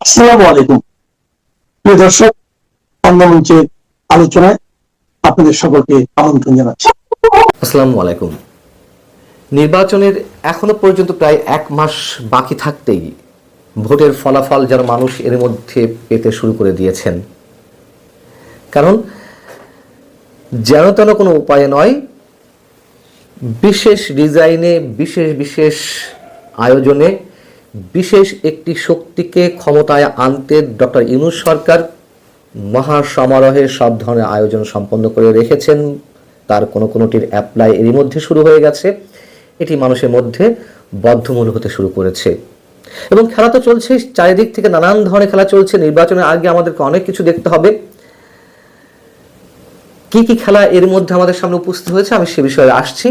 আসসালামু আলাইকুম। প্রিয় দর্শক, অঙ্গমঞ্চের আলোচনায় আপনাদের সকলকে আমন্ত্রণ জানাচ্ছি। আসসালামু আলাইকুম। নির্বাচনের এখনো পর্যন্ত প্রায় 1 মাস বাকি থাকতেই ভোটের ফলাফল যেন মানুষ এর মধ্যে পেতে শুরু করে দিয়েছেন। কারণ যেন তেন কোনো উপায়ে নয়, বিশেষ ডিজাইনে, বিশেষ বিশেষ আয়োজনে বিশেষ একটি শক্তিকে ক্ষমতায় আনতে ডক্টর ইউনূস সরকার মহাসমারোহে সব ধরনের আয়োজন সম্পন্ন করে রেখেছেন। তার কোনোটির অ্যাপ্লাই এরই মধ্যে শুরু হয়ে গেছে। এটি মানুষের মধ্যে বদ্ধমূল হতে শুরু করেছে এবং খেলা তো চলছে, চারিদিক থেকে নানান ধরনের খেলা চলছে। নির্বাচনের আগে আমাদেরকে অনেক কিছু দেখতে হবে। কি কি খেলা এর মধ্যে আমাদের সামনে উপস্থিত হয়েছে আমি সে বিষয়ে আসছি।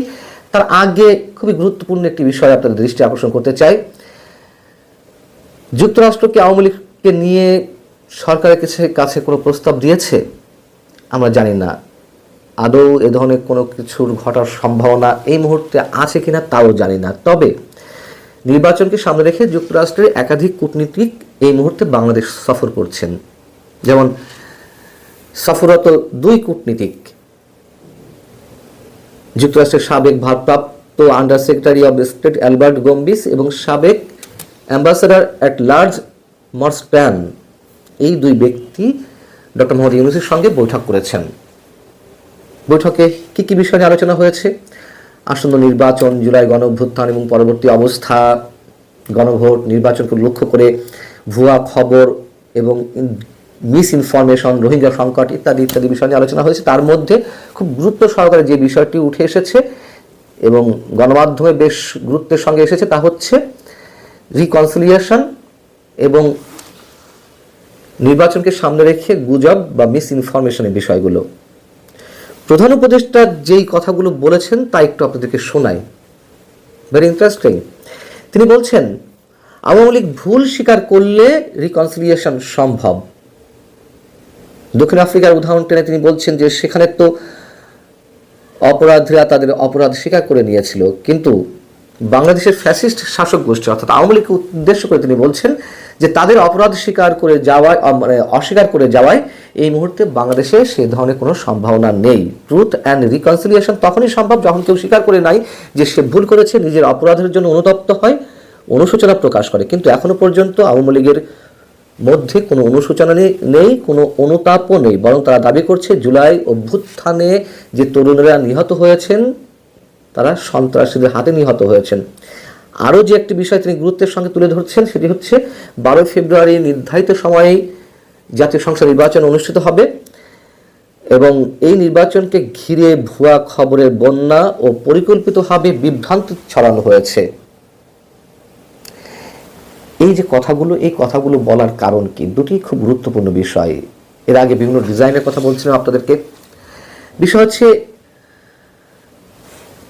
তার আগে খুবই গুরুত্বপূর্ণ একটি বিষয় আপনাদের দৃষ্টি আকর্ষণ করতে চাই। যুক্তরাষ্ট্রকে আওয়ামী লীগকে নিয়ে সরকারের কাছে কোনো প্রস্তাব দিয়েছে আমরা জানি না। আদৌ এ ধরনের কোনো কিছুর ঘটার সম্ভাবনা এই মুহূর্তে আছে কিনা তাও জানি না। তবে নির্বাচনকে সামনে রেখে যুক্তরাষ্ট্রের একাধিক কূটনীতিক এই মুহূর্তে বাংলাদেশ সফর করছেন। যেমন সফররত 2 কূটনীতিক, যুক্তরাষ্ট্রের সাবেক ভারপ্রাপ্ত under secretary of state Albert গম্বিস এবং সাবেক অ্যাম্বাসেডর অ্যাট লার্জ মর্সপ্যান, এই 2 ব্যক্তি ডক্টর মোহাম্মদ ইউনূসের সঙ্গে বৈঠক করেছেন। বৈঠকে কি কি বিষয় নিয়ে আলোচনা হয়েছে? আসন্ন নির্বাচন, জুলাই গণঅভ্যুত্থান এবং পরবর্তী অবস্থা, গণভোট, নির্বাচনকে লক্ষ্য করে ভুয়া খবর এবং মিস ইনফরমেশন, রোহিঙ্গা সংকট ইত্যাদি ইত্যাদি বিষয় নিয়ে আলোচনা হয়েছে। তার মধ্যে খুব গুরুত্ব সহকারে যে বিষয়টি উঠে এসেছে এবং গণমাধ্যমে বেশ গুরুত্বের সঙ্গে এসেছে তা হচ্ছে রিকনসিলিয়েশন এবং নির্বাচনকে সামনে রেখে গুজব বা মিস ইনফরমেশনের বিষয়গুলো। প্রধান উপদেষ্টা যেই কথাগুলো বলেছেন তা একটু আপনাদেরকে শোনাই, ভেরি ইন্টারেস্টিং। তিনি বলছেন আওয়ামী লীগ ভুল স্বীকার করলে রিকনসিলিয়েশন সম্ভব। দক্ষিণ আফ্রিকার উদাহরণ টেনে তিনি বলছেন যে সেখানে তো অপরাধীরা তাদের অপরাধ স্বীকার করে নিয়েছিল, কিন্তু বাংলাদেশের ফ্যাসিস্ট শাসক গোষ্ঠী অর্থাৎ আওয়ামী লীগকে উদ্দেশ্য করে তিনি বলছেন যে তাদের অপরাধ স্বীকার করে যাওয়ায় অস্বীকার করে যাওয়ায় এই মুহূর্তে বাংলাদেশে সে ধরনের কোনো সম্ভাবনা নেই। ট্রুথ অ্যান্ড রিকনসিলিয়েশন তখনই সম্ভব যখন কেউ স্বীকার করে নাই যে সে ভুল করেছে, নিজের অপরাধের জন্য অনুতপ্ত হয়, অনুশোচনা প্রকাশ করে। কিন্তু এখনো পর্যন্ত আওয়ামী লীগের মধ্যে কোনো অনুশোচনা নেই, কোনো অনুতাপও নেই, বরং তারা দাবি করছে জুলাই অভ্যুত্থানে যে তরুণরা নিহত হয়েছেন তারা সন্ত্রাসীদের হাতে নিহত হয়েছেন। আরও যে একটি বিষয় তিনি গুরুত্বের সঙ্গে তুলে ধরছেন সেটি হচ্ছে 12 ফেব্রুয়ারি নির্ধারিত সময়ে জাতীয় সংসদ নির্বাচন অনুষ্ঠিত হবে এবং এই নির্বাচনকে ঘিরে ভুয়া খবরের বন্যা ও পরিকল্পিতভাবে বিভ্রান্তি ছড়ানো হয়েছে। এই যে কথাগুলো, এই কথাগুলো বলার কারণ কি? দুটি খুব গুরুত্বপূর্ণ বিষয়। এর আগে বিভিন্ন ডিজাইনের কথা বলছিলাম আপনাদেরকে। বিষয় হচ্ছে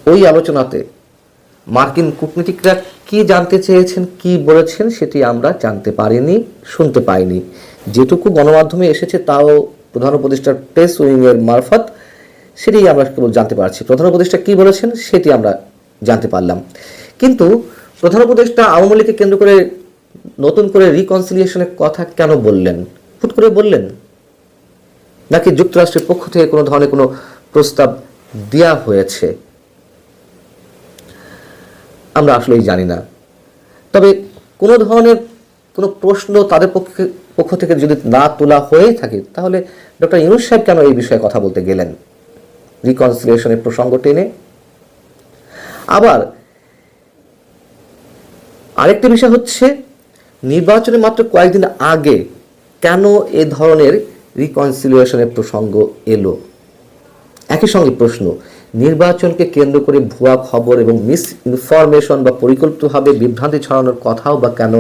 ওই আলোচনাতে মার্কিন কূটনীতিকরা কি জানতে চেয়েছেন, কি বলেছেন সেটি আমরা জানতে পারিনি, শুনতে পাইনি। যেটুকু গণমাধ্যমে এসেছে তাও প্রধান উপদেষ্টার প্রেস উইংয়ের মারফত, সেটি আমরা কেবল জানতে পারছি। প্রধান উপদেষ্টা কি বলেছেন সেটি আমরা জানতে পারলাম, কিন্তু প্রধান উপদেষ্টা আওয়ামী লীগকে কেন্দ্র করে নতুন করে রিকনসিলিয়েশনের কথা কেন বললেন? হুট করে বললেন নাকি যুক্তরাষ্ট্রের পক্ষ থেকে কোনো ধরনের কোনো প্রস্তাব দেওয়া হয়েছে আমরা আসলেই জানি না। তবে কোনো ধরনের কোনো প্রশ্ন তাদের পক্ষ থেকে যদি না তোলা হয়েই থাকে তাহলে ডক্টর ইউনূস সাহেব কেন এই বিষয়ে কথা বলতে গেলেন রিকনসিলিয়েশনের প্রসঙ্গ টেনে? আবার আরেকটি বিষয় হচ্ছে নির্বাচনের মাত্র কয়েকদিন আগে কেন এ ধরনের রিকনসিলিয়েশনের প্রসঙ্গ এলো? একই সঙ্গে প্রশ্ন, নির্বাচনকে কেন্দ্র করে ভুয়া খবর এবং মিস ইনফরমেশন বা পরিকল্পিতভাবে বিভ্রান্তি ছড়ানোর কথাও বা কেন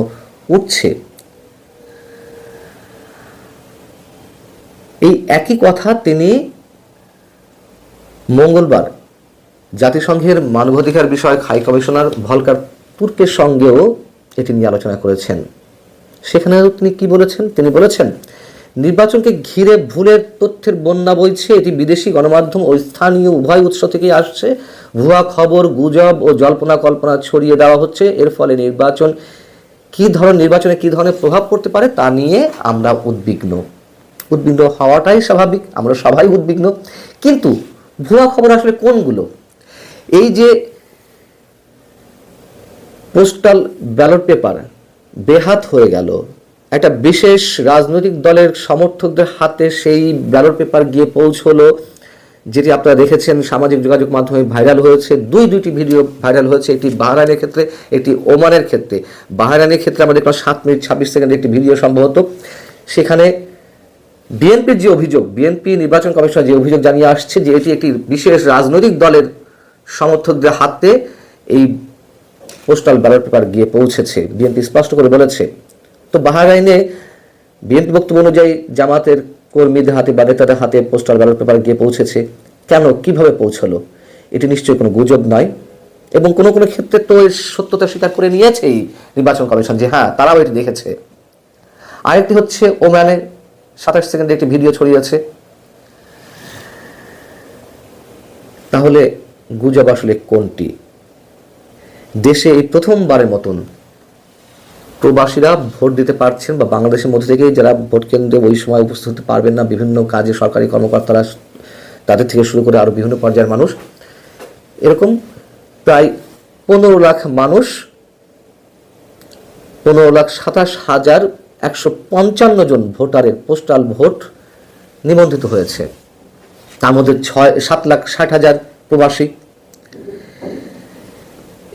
উঠছে? এই একই কথা তিনি মঙ্গলবার জাতিসংঘের মানবাধিকার বিষয়ক হাই কমিশনার ভলকার তুর্কের সঙ্গেও এটি নিয়ে আলোচনা করেছেন। সেখানেও তিনি কি বলেছেন? তিনি বলেছেন নির্বাচনকে ঘিরে ভুলের তথ্যের বন্যা বইছে, এটি বিদেশি গণমাধ্যম ও স্থানীয় উভয় উৎস থেকেই আসছে। ভুয়া খবর, গুজব ও জল্পনা কল্পনা ছড়িয়ে দেওয়া হচ্ছে। এর ফলে নির্বাচন কি ধরনের নির্বাচনে কি ধরনের প্রভাব পড়তে পারে তা নিয়ে আমরা উদ্বিগ্ন হওয়াটাই স্বাভাবিক, আমরা সবাই উদ্বিগ্ন। কিন্তু ভুয়া খবর আসলে কোনগুলো? এই যে পোস্টাল ব্যালট পেপার বেহাত হয়ে গেল, একটা বিশেষ রাজনৈতিক দলের সমর্থকদের হাতে সেই ব্যালট পেপার গিয়ে পৌঁছলো, যেটি আপনারা দেখেছেন সামাজিক যোগাযোগ মাধ্যমে ভাইরাল হয়েছে। দুইটি ভিডিও ভাইরাল হয়েছে, একটি বাহরাইনের ক্ষেত্রে, একটি ওমানের ক্ষেত্রে। বাহরাইনের ক্ষেত্রে আমরা দেখলাম 7 মিনিট 26 সেকেন্ডের একটি ভিডিও সম্ভবত। সেখানে বিএনপির যে অভিযোগ, বিএনপি নির্বাচন কমিশন যে অভিযোগ জানিয়ে আসছে যে এটি একটি বিশেষ রাজনৈতিক দলের সমর্থকদের হাতে এই পোস্টাল ব্যালট পেপার গিয়ে পৌঁছেছে, বিএনপি স্পষ্ট করে বলেছে। তো বাহরাইনে বিএনপি বক্তব্য অনুযায়ী জামাতের কর্মীদের হাতে বা নেতাদের হাতে পোস্টাল ব্যালট পেপার গিয়ে পৌঁছেছে। কেন, কিভাবে পৌঁছলো? এটি নিশ্চয়ই কোনো গুজব নয়, এবং কোনো কোনো ক্ষেত্রে তো এর সত্যতা স্বীকার করে নিয়েছেই নির্বাচন কমিশন যে হ্যাঁ তারাও এটি দেখেছে। আরেকটি হচ্ছে ওমানে 27 সেকেন্ডে একটি ভিডিও ছড়িয়েছে। তাহলে গুজব আসলে কোনটি? দেশে এই প্রথমবারের মতন প্রবাসীরা ভোট দিতে পারছেন, বা বাংলাদেশের মধ্যে থেকেই যারা ভোট কেন্দ্রে ওই সময় উপস্থিত হতে পারবেন না, বিভিন্ন কাজে সরকারি কর্মকর্তারা, তাদের থেকে শুরু করে আরও বিভিন্ন পর্যায়ের মানুষ, এরকম প্রায় 15 লাখ মানুষ, 15,27,155 জন ভোটারের পোস্টাল ভোট নিবন্ধিত হয়েছে। তার মধ্যে 7,60,000 প্রবাসী।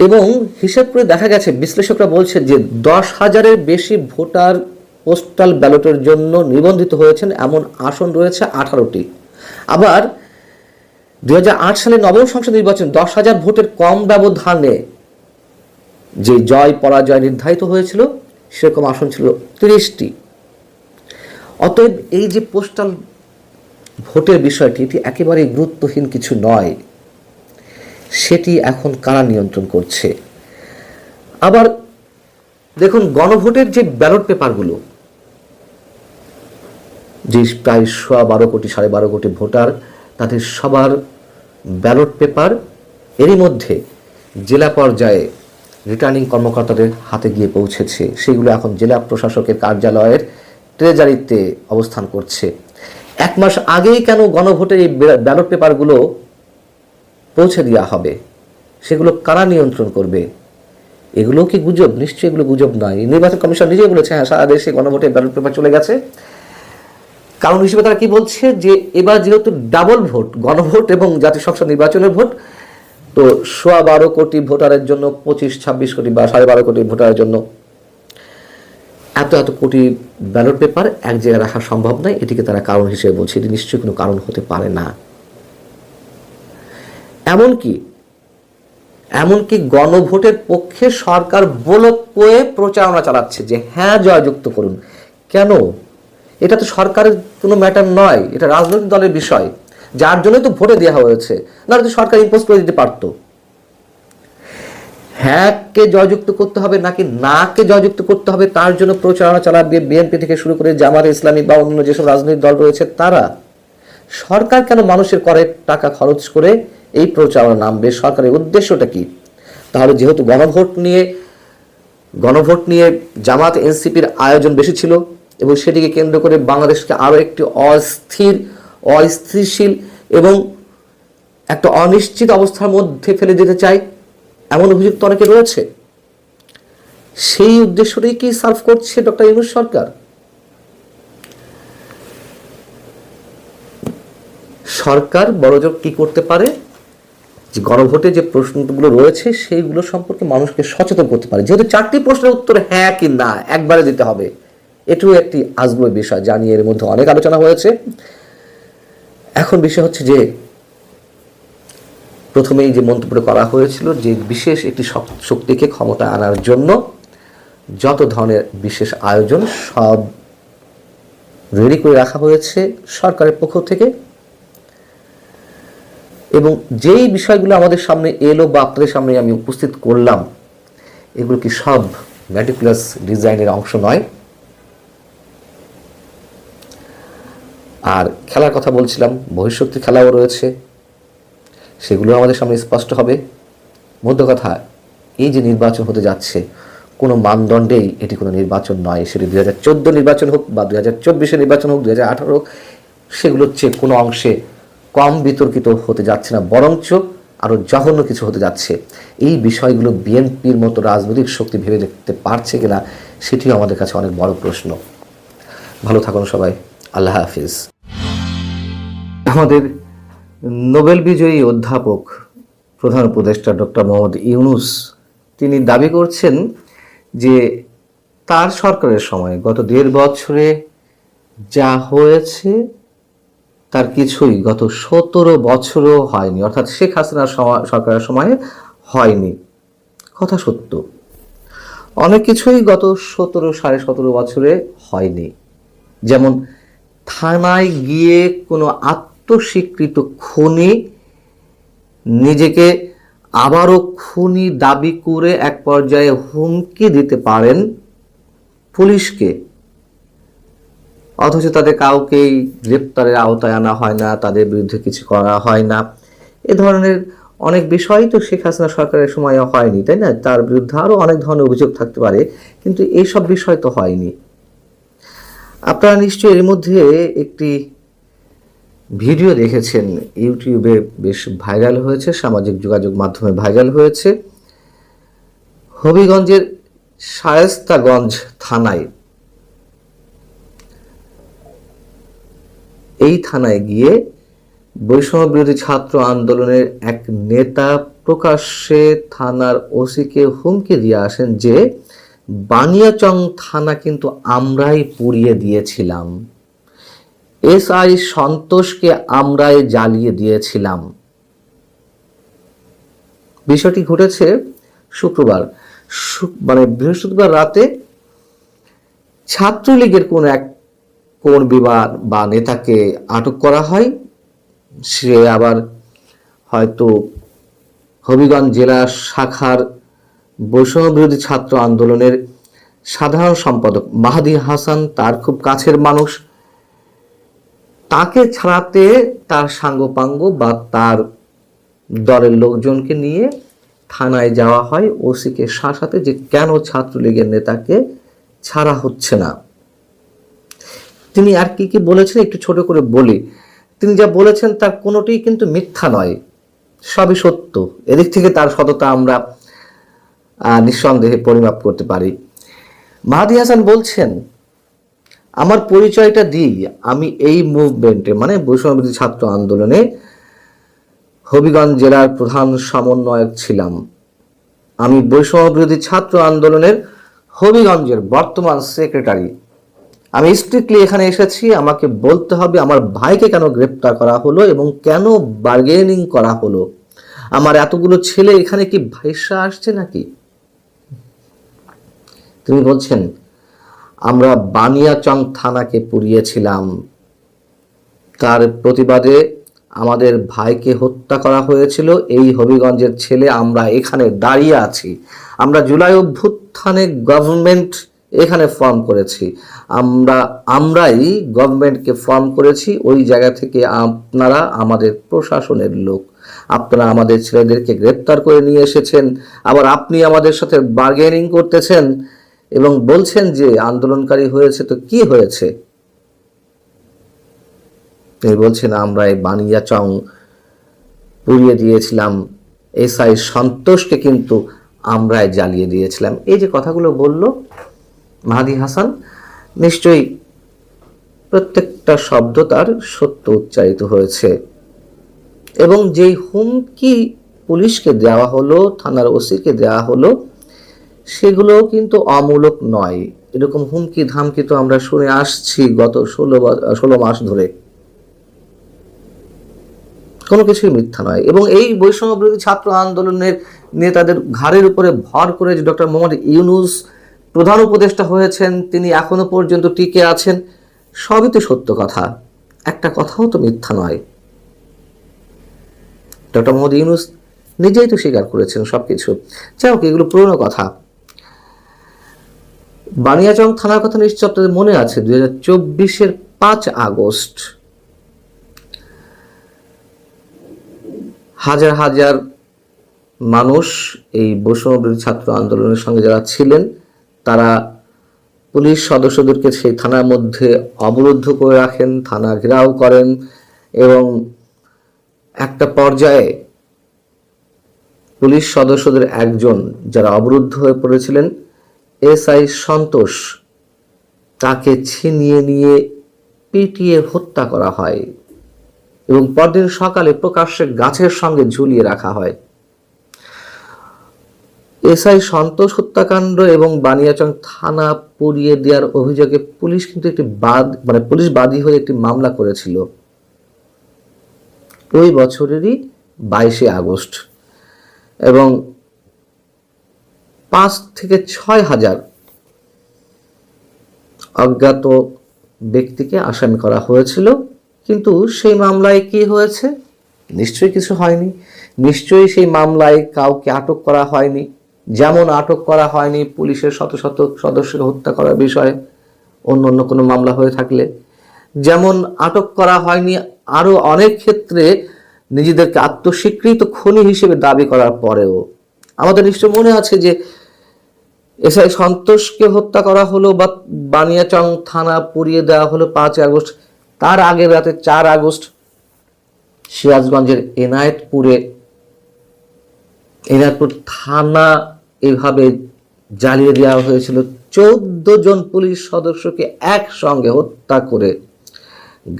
এবং হিসাব করে দেখা গেছে, বিশ্লেষকরা বলছে যে 10,000-এর বেশি ভোটার পোস্টাল ব্যালটের জন্য নিবন্ধিত হয়েছেন, এমন আসন রয়েছে 18টি। আবার 2008 সালে নবম সংসদ নির্বাচন 10,000 ভোটের কম ব্যবধানে যে জয় পরাজয় নির্ধারিত হয়েছিল, সেরকম আসন ছিল 30টি। অতএব এই যে পোস্টাল ভোটের বিষয়টি, এটি একেবারেই গুরুত্বহীন কিছু নয়। সেটি এখন কারা নিয়ন্ত্রণ করছে? আবার দেখুন, গণভোটের যে ব্যালট পেপারগুলো, যে প্রায় 12 কোটি 12.5 কোটি ভোটার, তাদের সবার ব্যালট পেপার এরই মধ্যে জেলা পর্যায়ে রিটার্নিং কর্মকর্তাদের হাতে গিয়ে পৌঁছেছে। সেগুলো এখন জেলা প্রশাসকের কার্যালয়ের ট্রেজারিতে অবস্থান করছে। 1 মাস আগেই কেন গণভোটের এই ব্যালট পেপারগুলো পৌঁছে দেওয়া হবে? সেগুলো কারা নিয়ন্ত্রণ করবে? এগুলো কি গুজব? নিশ্চয়ই এগুলো গুজব নয়। নির্বাচন কমিশন নিজেই বলেছে হ্যাঁ সারা দেশে গণভোটের ব্যালট পেপার চলে গেছে। কারণ হিসেবে তারা কি বলছে, যে এবার যেহেতু ডাবল ভোট, গণভোট এবং জাতীয় সংসদ নির্বাচনের ভোট, তো 12.5 কোটি ভোটারের জন্য 25-26 কোটি বা 12.5 কোটি ভোটারের জন্য এত কোটি ব্যালট পেপার এক জায়গায় রাখা সম্ভব নয়। এটিকে তারা কারণ হিসেবে বলছে। এটি নিশ্চয়ই কোনো কারণ হতে পারে না। এমনকি গণভোটের পক্ষে সরকার বলক করে প্রচারণা চালাচ্ছে যে হ্যাঁ জয়যুক্ত করুন। কেন? এটা তো সরকারের কোনো ম্যাটার নয়, এটা রাজনৈতিক দলের বিষয়, যার জন্যই তো ভোটে দেওয়া হয়েছে। না তো সরকার ইম্পোজ করে দিতে পারত। হ্যাঁ কে জয়যুক্ত করতে হবে নাকি না কে জয়যুক্ত করতে হবে, তার জন্য প্রচারণা চালাবে বিএনপি থেকে শুরু করে জামাত ইসলামী বা অন্য যেসব রাজনৈতিক দল রয়েছে তারা। সরকার কেন মানুষের করের টাকা খরচ করে এই প্রচারণা নামবে? সরকারের উদ্দেশ্যটা কি? তাহলে যেহেতু গণভোট নিয়ে জামাত এনসিপির আয়োজন বেশি ছিল, এবং সেটিকে কেন্দ্র করে বাংলাদেশকে আরও একটি অস্থিতিশীল এবং একটা অনিশ্চিত অবস্থার মধ্যে ফেলে দিতে চায়, এমন অভিযোগ তো অনেকে রয়েছে। সেই উদ্দেশ্যটাই কি সার্ভ করছে ডক্টর ইউনূস সরকার? সরকার বড়জোর কি করতে পারে, যে গণভোটে যে প্রশ্নগুলো রয়েছে সেইগুলো সম্পর্কে মানুষকে সচেতন করতে পারে। যেহেতু 4টি প্রশ্নের উত্তর হ্যাঁ কি না একবারে দিতে হবে, এটিও একটি আজগুবি বিষয়, জানিয়ে এর মধ্যে অনেক আলোচনা হয়েছে। এখন বিষয় হচ্ছে যে প্রথমেই যে মন্তব্য করা হয়েছিল যে বিশেষ একটি শক্তিকে ক্ষমতা আনার জন্য যত ধরনের বিশেষ আয়োজন সব রেডি করে রাখা হয়েছে সরকারের পক্ষ থেকে, এবং যেই বিষয়গুলো আমাদের সামনে এলো বা আপনাদের সামনে আমি উপস্থিত করলাম, এগুলো কি সব ম্যাটিকুলাস ডিজাইনের অংশ নয়? আর খেলার কথা বলছিলাম, বহিঃশক্তির খেলাও রয়েছে, সেগুলো আমাদের সামনে স্পষ্ট হবে। মধ্য কথা, এই যে নির্বাচন হতে যাচ্ছে, কোনো মানদণ্ডেই এটি কোনো নির্বাচন নয়। সেটি 2014 নির্বাচন হোক বা 2024 নির্বাচন হোক, 2018 হোক, সেগুলোর চেয়ে কোনো অংশে কম বিতর্কিত হতে যাচ্ছে না, বরঞ্চ আরও জঘন্য কিছু হতে যাচ্ছে। এই বিষয়গুলো বিএনপির মতো রাজনৈতিক শক্তি ভেবে দেখতে পারছে কিনা, সেটিও আমাদের কাছে অনেক বড় প্রশ্ন। ভালো থাকুন সবাই, আল্লাহ হাফিজ। আমাদের নোবেল বিজয়ী অধ্যাপক প্রধান উপদেষ্টা ডক্টর মোহাম্মদ ইউনূস তিনি দাবি করছেন যে তার সরকারের সময় গত 1.5 বছরে যা হয়েছে তার কিছুই গত 17 বছরও হয়নি, অর্থাৎ শেখ হাসিনার সরকারের সময়ে হয়নি। কথা সত্য, অনেক কিছুই গত 17 বছরে হয়নি। যেমন থানায় গিয়ে কোনো আত্মস্বীকৃত খুনি নিজেকে আবারও খুনি দাবি করে এক পর্যায়ে হুমকি দিতে পারেন পুলিশকে, অথচ তাদের কাউকেই গ্রেপ্তারের আওতায় আনা হয় না, তাদের বিরুদ্ধে কিছু করা হয় না। এ ধরনের অনেক বিষয়ই তো শেখ হাসিনা সরকারের সময় হয়নি, তাই না? তার বিরুদ্ধে আরও অনেক ধরনের অভিযোগ থাকতে পারে, কিন্তু এইসব বিষয় তো হয়নি। আপনারা নিশ্চয়ই এর মধ্যে একটি ভিডিও দেখেছেন, ইউটিউবে বেশ ভাইরাল হয়েছে, সামাজিক যোগাযোগ মাধ্যমে ভাইরাল হয়েছে। হবিগঞ্জের শায়েস্তাগঞ্জ থানায়, এই থানায় গিয়ে বৈষম্য বিরোধী ছাত্র আন্দোলনের এক নেতা প্রকাশ্যে থানার ওসিকে হুমকি দিয়ে আসেন যে বানিয়াচং থানা কিন্তু আমরাই পুড়িয়ে দিয়েছিলাম, এসআই সন্তোষকে আমরাই জ্বালিয়ে দিয়েছিলাম। বিষয়টি ঘটেছে শুক্রবার, বৃহস্পতিবার রাতে ছাত্রলীগের কোন এক কর্মী বা নেতাকে আটক করা হয়। সে আবার হয়তো হবিগঞ্জ জেলা শাখার বৈষম্য বিরোধী ছাত্র আন্দোলনের সাধারণ সম্পাদক মাহাদি হাসান, তার খুব কাছের মানুষ। তাকে ছাড়াতে তার সাঙ্গপাঙ্গ বা তার দলের লোকজনকে নিয়ে থানায় যাওয়া হয় ওসিকে শাসাতে, যে কেন ছাত্রলীগের নেতাকে ছাড়া হচ্ছে না। তিনি আর কি কি বলেছেন একটু ছোট করে বলি। তিনি যা বলেছেন তার কোনোটিই কিন্তু মিথ্যা নয়, সবই সত্য। এদিক থেকে তার সততা আমরা নিঃসন্দেহে পরিমাপ করতে পারি। মাহাদি হাসান বলছেন, আমার পরিচয়টা দিই, আমি এই মুভমেন্টে মানে বৈষম্য বিরোধী ছাত্র আন্দোলনে হবিগঞ্জ জেলার প্রধান সমন্বয়ক ছিলাম। আমি বৈষম্য বিরোধী ছাত্র আন্দোলনের হবিগঞ্জের বর্তমান সেক্রেটারি। আমি স্ট্রিক্টলি এখানে এসেছি, আমাকে বলতে হবে আমার ভাইকে কেন গ্রেপ্তার করা হলো এবং কেন বার্গেনিং করা হলো। আমার এতগুলো ছেলে এখানে কি ভাইসা আসছে নাকি? তিনি বলছেন, আমরা বানিয়াচং থানাকে পুড়িয়েছিলাম, তার প্রতিবাদে আমাদের ভাইকে হত্যা করা হয়েছিল। এই হবিগঞ্জের ছেলে আমরা এখানে দাঁড়িয়ে আছি। আমরা জুলাই অভ্যুত্থানে গভর্নমেন্ট এখানে ফর্ম করেছি, আমরাই গভর্নমেন্টকে ফর্ম করেছি। ওই জায়গা থেকে আপনারা আমাদের প্রশাসনের লোক, আপনারা আমাদের ছেলেদেরকে গ্রেপ্তার করে নিয়ে এসেছেন, আবার আপনি আমাদের সাথে বার্গেনিং করতেছেন এবং বলছেন যে আন্দোলনকারী হয়েছে তো কি হয়েছে। তিনি বলছেন, আমরা এই বানিয়াচং পুড়িয়ে দিয়েছিলাম, এসআই সন্তোষকে কিন্তু আমরাই জ্বালিয়ে দিয়েছিলাম। এই যে কথাগুলো বলল মাহাদি হাসান, নিশ্চয়ই প্রত্যেকটা শব্দ তার সত্য উচ্চারিত হয়েছে। এবং যেই হুমকি পুলিশকে দেওয়া হলো, থানার ওসিকে দেওয়া হলো, সেগুলো কিন্তু অমূলক নয়। এরকম হুমকি ধামকি তো আমরা শুনে আসছি গত 16 মাস ধরে। কোনো কিছুই মিথ্যা নয়। এবং এই বৈষম্য বিরোধী ছাত্র আন্দোলনের নেতাদের ঘাড়ের উপরে ভর করে যে ডক্টর মোহাম্মদ ইউনূস প্রধান উপদেষ্টা হয়েছেন, তিনি এখনো পর্যন্ত টিকে আছেন, সবই তো সত্য কথা, একটা কথাও তো মিথ্যা নয়। ডক্টর মোহাম্মদ ইউনূস নিজেই তো স্বীকার করেছেন সবকিছু। যাই হোক, এগুলো পুরনো কথা। বানিয়াচং থানার কথা নিশ্চয় আপনাদের মনে আছে, 2024-এর 5 আগস্ট হাজার হাজার মানুষ এই বৈষম্য বিরোধী ছাত্র আন্দোলনের সঙ্গে যারা ছিলেন তারা পুলিশ সদস্যদেরকে সেই থানার মধ্যে অবরুদ্ধ করে রাখেন, থানা ঘেরাও করেন এবং একটা পর্যায়ে পুলিশ সদস্যদের একজন যারা অবরুদ্ধ হয়ে পড়েছিলেন এসআই সন্তোষ, তাকে ছিনিয়ে নিয়ে পিটিয়ে হত্যা করা হয় এবং পরদিন সকালে প্রকাশ্যে গাছের সঙ্গে ঝুলিয়ে রাখা হয়। এসআই সন্তোষ হত্যাকাণ্ড এবং বানিয়াচং থানা পুড়িয়ে দেওয়ার অভিযোগে পুলিশ কিন্তু একটি পুলিশ বাদী হয়ে একটি মামলা করেছিল ওই বছরেরই 22শে আগস্ট এবং 5 থেকে 6 হাজার অজ্ঞাত ব্যক্তিকে আসামি করা হয়েছিল। কিন্তু সেই মামলায় কি হয়েছে? নিশ্চয়ই কিছু হয়নি। নিশ্চয়ই সেই মামলায় কাউকে আটক করা হয়নি। যেমন আটক করা হয়নি পুলিশের শত শত সদস্যকে হত্যা করার বিষয়ে অন্য কোনো মামলা হয়ে থাকলে, যেমন আটক করা হয়নি আরো অনেক ক্ষেত্রে নিজেদেরকে আত্মস্বীকৃত খুনি হিসেবে দাবি করার পরেও। আমাদের নিশ্চয় মনে আছে যে এসআই সন্তোষকে হত্যা করা হলো বা বানিয়াচং থানা পুড়িয়ে দেওয়া হলো 5 আগস্ট। তার আগের রাতে 4 আগস্ট সিরাজগঞ্জের এনায়তপুর থানা এভাবে জ্বালিয়ে দেওয়া হয়েছিল। 14 জন পুলিশ সদস্যকে একসঙ্গে হত্যা করে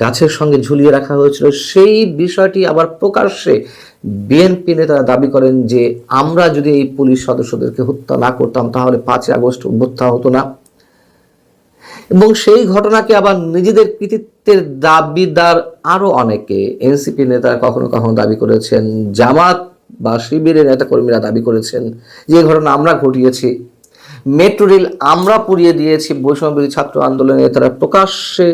গাছের সঙ্গে ঝুলিয়ে রাখা হয়েছিল। সেই বিষয়টি আবার প্রকাশ্যে বিএনপি নেতারা দাবি করেন যে আমরা যদি এই পুলিশ সদস্যদেরকে হত্যা না করতাম তাহলে 5 আগস্ট অভ্যুত্থান হতো না। এবং সেই ঘটনাকে আবার নিজেদের কৃতিত্বের দাবিদার আরো অনেকে, এনসিপি নেতারা কখনো কখনো দাবি করেছেন, জামাত বা শিবিরের নেতাকর্মীরা দাবি করেছেন যে ঘটনা আমরা ঘটিয়েছি, মেট্রো রেল আমরা পুড়িয়ে দিয়েছি। বৈষম্যবিরোধী ছাত্র আন্দোলনের নেতারা প্রকাশ্যে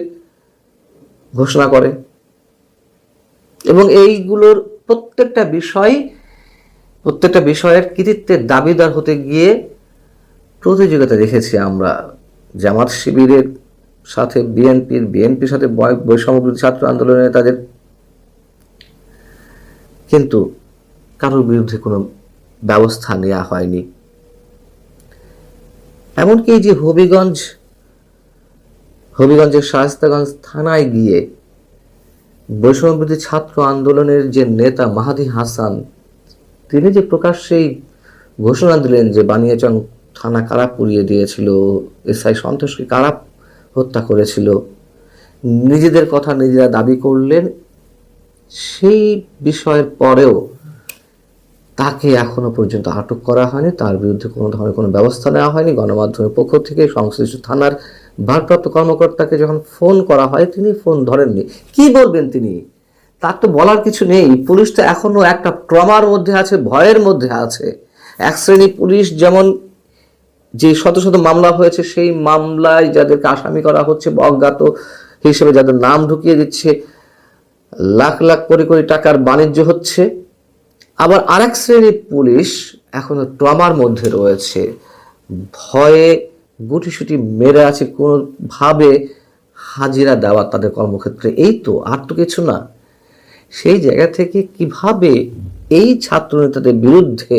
ঘোষণা করে এবং এইগুলোর প্রত্যেকটা বিষয়ের কৃতিত্বের দাবিদার হতে গিয়ে প্রতিযোগিতা দেখেছি আমরা। জামাত শিবিরের সাথে বিএনপির সাথে বৈষম্যবিরোধী ছাত্র আন্দোলনের নেতাদের, কিন্তু কারোর বিরুদ্ধে কোনো ব্যবস্থা নেওয়া হয়নি। এমনকি এই যে হবিগঞ্জের শায়েস্তাগঞ্জ থানায় গিয়ে বৈষম্যবিরোধী ছাত্র আন্দোলনের যে নেতা মাহাদি হাসান, তিনি যে প্রকাশ্যেই ঘোষণা দিলেন যে বানিয়াচং থানা কারা পুড়িয়ে দিয়েছিল, এসআই সন্তোষকে কারা হত্যা করেছিল, নিজেদের কথা নিজেরা দাবি করলেন। সেই বিষয়ের পরেও তাকে এখনো পর্যন্ত আটক করা হয়নি, তার বিরুদ্ধে কোনো ধরনের কোনো ব্যবস্থা নেওয়া হয়নি। গণমাধ্যমের পক্ষ থেকে সংশ্লিষ্ট থানার ভারপ্রাপ্ত কর্মকর্তাকে যখন ফোন করা হয় তিনি ফোন ধরেননি। কি বলবেন তিনি? তার তো বলার কিছু নেই। পুলিশ তো এখনো একটা ট্রমার মধ্যে আছে, ভয়ের মধ্যে আছে। এক শ্রেণী পুলিশ যেমন যে শত শত মামলা হয়েছে সেই মামলায় যাদেরকে আসামি করা হচ্ছে বা অজ্ঞাত হিসেবে যাদের নাম ঢুকিয়ে দিচ্ছে, লাখ লাখ কোটি কোটি টাকার বাণিজ্য হচ্ছে। আবার আরেক শ্রেণীর পুলিশ এখনো ট্রমার মধ্যে রয়েছে, ভয়ে গুটিসুটি মেরে আছে কোনোভাবে হাজিরা দেওয়া তাদের কর্মক্ষেত্রে। এই তো, আর তো কিছু না। সেই জায়গা থেকে কিভাবে এই ছাত্র নেতাদের বিরুদ্ধে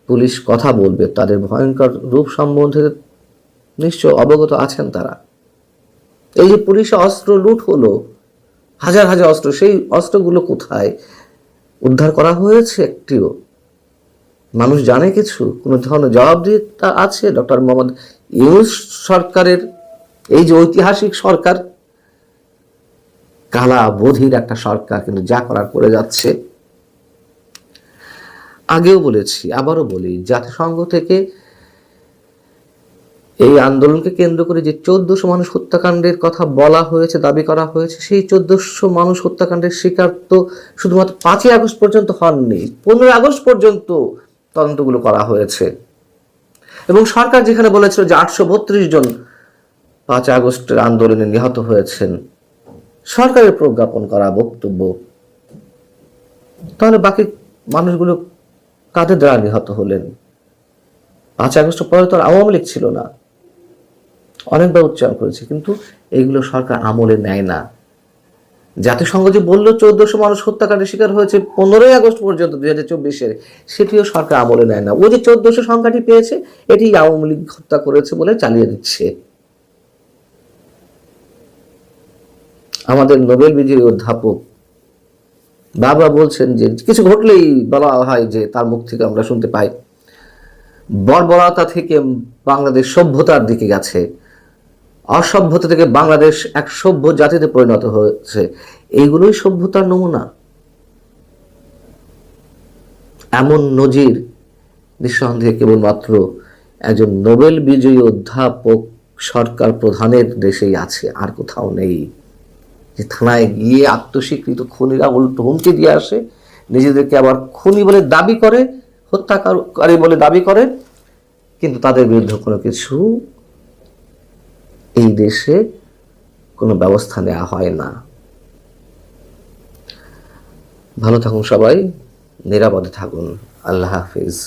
পুলিশ কথা বলবে? তাদের ভয়ঙ্কর রূপ সম্বন্ধে নিশ্চয় অবগত আছেন তারা। এই যে পুলিশে অস্ত্র লুট হলো, হাজার হাজার অস্ত্র, সেই অস্ত্রগুলো কোথায়? উদ্ধার করা হয়েছে একটিও? মানুষ জানে কিছু? কোনো ধরনের জবাবদিহিতা আছে ডক্টর মোহাম্মদ ইউনূস সরকারের? এই যে ঐতিহাসিক সরকার, কালা বধির একটা সরকার, কিন্তু যা করার করে যাচ্ছে। আগেও বলেছি, আবারও বলি, জাতিসংঘ থেকে এই আন্দোলনকে কেন্দ্র করে যে 1400 মানুষ হত্যাকাণ্ডের কথা বলা হয়েছে, দাবি করা হয়েছে, সেই 1400 মানুষ হত্যাকাণ্ডের শিকার তো শুধুমাত্র 5 আগস্ট পর্যন্ত হননি, 15 আগস্ট পর্যন্ত তদন্তগুলো করা হয়েছে। এবং সরকার যেখানে বলেছিল যে 832 জন 5 আগস্টের আন্দোলনে নিহত হয়েছেন, সরকারের প্রজ্ঞাপন করা বক্তব্য, তাহলে বাকি মানুষগুলো কাদের দ্বারা নিহত হলেন? 5 আগস্ট পরে তো আওয়ামী লীগ ছিল না, অনেকবার উচ্চারণ করেছে, কিন্তু এইগুলো সরকার আমলে নেয় না। জাতিসংঘ যে বললো 1400 মানুষ হত্যাকাণ্ডের শিকার হয়েছে 15ই আগস্ট পর্যন্ত 2024-এর, সেটিও সরকার আমলে নেয় না। ওই যে 1400 সংখ্যাটি পেয়েছে, এটি আওয়ামী লীগ হত্যা করেছে বলে চালিয়ে দিচ্ছে। আমাদের নোবেল বিজয়ী অধ্যাপক বাবা বলছেন যে কিছু ঘটলেই বলা হয় যে তার মুখ থেকে আমরা শুনতে পাই বর্বরতা থেকে বাংলাদেশ সভ্যতার দিকে গেছে, অসভ্যতা থেকে বাংলাদেশ এক সভ্য জাতিতে পরিণত হয়েছে। এইগুলোই সভ্যতার নমুনা। এমন নজির নিঃসন্দেহে কেবলমাত্র একজন নোবেল বিজয়ী অধ্যাপক সরকার প্রধানের দেশেই আছে, আর কোথাও নেই। যে থানায় গিয়ে আত্মস্বীকৃত খুনিরা উল্টো হুমকি দিয়ে আসে, নিজেদেরকে আবার খুনি বলে দাবি করে, হত্যাকারী বলে দাবি করে, কিন্তু তাদের বিরুদ্ধে কোনো কিছু এই দেশে কোনো ব্যবস্থা নেওয়া হয় না। ভালো থাকুন সবাই, নিরাপদে থাকুন। আল্লাহ হাফিজ।